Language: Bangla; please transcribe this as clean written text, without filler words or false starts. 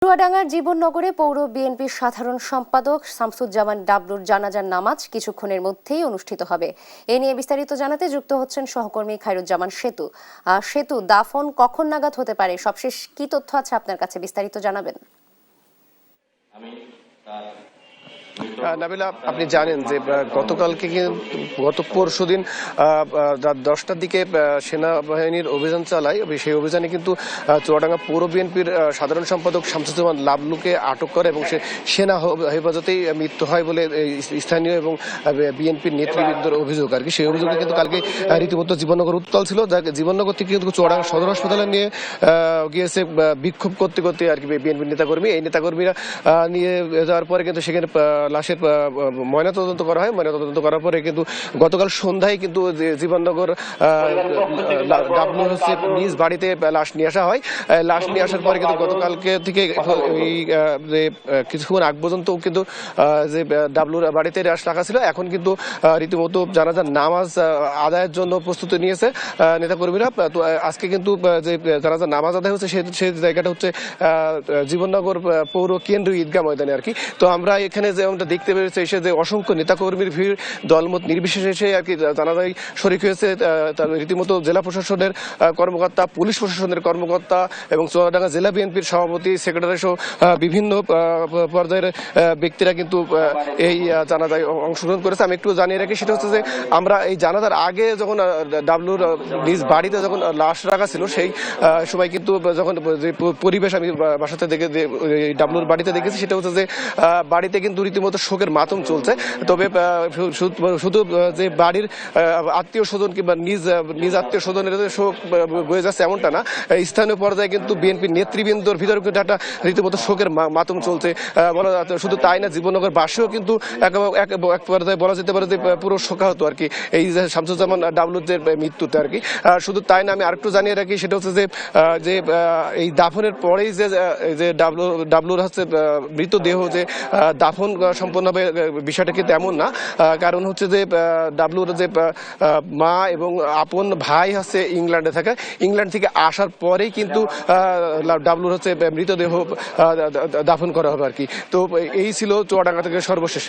চুয়াডাঙ্গার জীবননগরে পৌর বিএনপির সাধারণ সম্পাদক শামসুজ্জামান ডাবলুর জানাজার নামাজ কিছুক্ষণের মধ্যেই অনুষ্ঠিত হবে। এ নিয়ে বিস্তারিত জানাতে যুক্ত হচ্ছেন সহকর্মী খায়রুজ্জামান সেতু। সেতু, দাফন কখন নাগাদ হতে পারে? সবশেষ কি তথ্য আছে আপনার কাছে, বিস্তারিত জানাবেন। নাবিলা, আপনি জানেন যে গতকালকে গত পরশুদিন রাত 10টার দিকে সেনাবাহিনীর অভিযান চালায়। সেই অভিযানে কিন্তু চুয়াডাঙ্গা পৌর বিএনপির সাধারণ সম্পাদক শামসুজ্জামান লাবলুকে আটক করে এবং সে সেনা হেফাজতেই মৃত্যু হয় বলে স্থানীয় এবং বিএনপির নেতৃবৃন্দের অভিযোগ আর কি। সেই অভিযোগে কিন্তু কালকে রীতিমতো জীবননগর উত্তাল ছিল। জীবননগর থেকে কিন্তু চুয়াডাঙ্গা সদর হাসপাতালে নিয়ে গিয়েছে বিক্ষোভ করতে করতে আর কি বিএনপির নেতাকর্মী। এই নেতাকর্মীরা নিয়ে যাওয়ার পরে কিন্তু সেখানে লাশের ময়নাতদন্ত করা হয়। ময়নাতদন্ত করার পরে কিন্তু গতকাল সন্ধ্যায় কিন্তু জীবননগর ডাবলু হচ্ছে নিজ বাড়িতে লাশ নিয়ে আসা হয়। লাশ নিয়ে আসার পরে কিন্তু গতকালকে থেকে এই কিছুক্ষণ আগ পর্যন্ত কিন্তু যে ডাবলুর বাড়িতে লাশ রাখা ছিল, এখন কিন্তু রীতিমতো জানাজার নামাজ আদায়ের জন্য প্রস্তুতি নিয়েছে নেতাকর্মীরা। তো আজকে কিন্তু যে জানাজার নামাজ আদায় হচ্ছে সেই জায়গাটা হচ্ছে জীবননগর পৌর কেন্দ্রীয় ঈদগাহ ময়দানে আর কি। তো আমরা এখানে যেমনটা দেখতে পেরেছি এসে যে অসংখ্য নেতাকর্মীর ভিড়, দলমত নির্বিশেষে এসে আর কি জানাজায় শরিক হয়েছে। রীতিমতো জেলা প্রশাসনের কর্মকর্তা, পুলিশ প্রশাসনের কর্মকর্তা এবং চুয়াডাঙ্গা জেলা বিএনপির সভাপতি, সেক্রেটারি সহ বিভিন্ন পর্যায়ের ব্যক্তিরা কিন্তু এই জানাজায় অংশগ্রহণ করেছে। আমি একটু জানিয়ে রাখি, সেটা হচ্ছে যে আমরা এই জানাজার আগে যখন ডাবলুর নিজ বাড়িতে যখন লাশ রাখা ছিল, সেই সময় কিন্তু যখন যে পরিবেশ আমি বাসাতে দেখে ডাবলুর বাড়িতে দেখেছি, সেটা হচ্ছে যে বাড়িতে কিন্তু রীতিমতো শোকের মাতম চলছে। তবে শুধু যে বাড়ির আত্মীয় স্বজন কিংবা নিজ আত্মীয় স্বজনের শোক বয়ে যাচ্ছে এমনটা না, স্থানীয় পর্যায়ে কিন্তু বিএনপির নেতৃবৃন্দর ভিতরে কিন্তু একটা রীতিমতো শোকের মাতম চলছে বলা যাচ্ছে। শুধু তাই না, জীবননগর বাসীও কিন্তু এক পর্যায়ে বলা যেতে পারে যে পুরো শোকাহত আর কি এই যে শামসুজ্জামান ডাবলুর যে মৃত্যুতে আর কি। শুধু তাই না, আমি আরেকটু জানিয়ে রাখি, সেটা হচ্ছে যে এই দাফনের পরেই যে ডাবলুর হচ্ছে মৃতদেহ যে দাফন সম্পন্ন হবে বিষয়টা কিন্তু এমন না। কারণ হচ্ছে যে ডাবলুর যে মা এবং আপন ভাই হচ্ছে ইংল্যান্ডে থাকে, ইংল্যান্ড থেকে আসার পরেই কিন্তু ডাবলুর হচ্ছে মৃতদেহ দাফন করা হবে আর কি। তো এই ছিল চুয়াডাঙ্গা থেকে সর্বশেষ।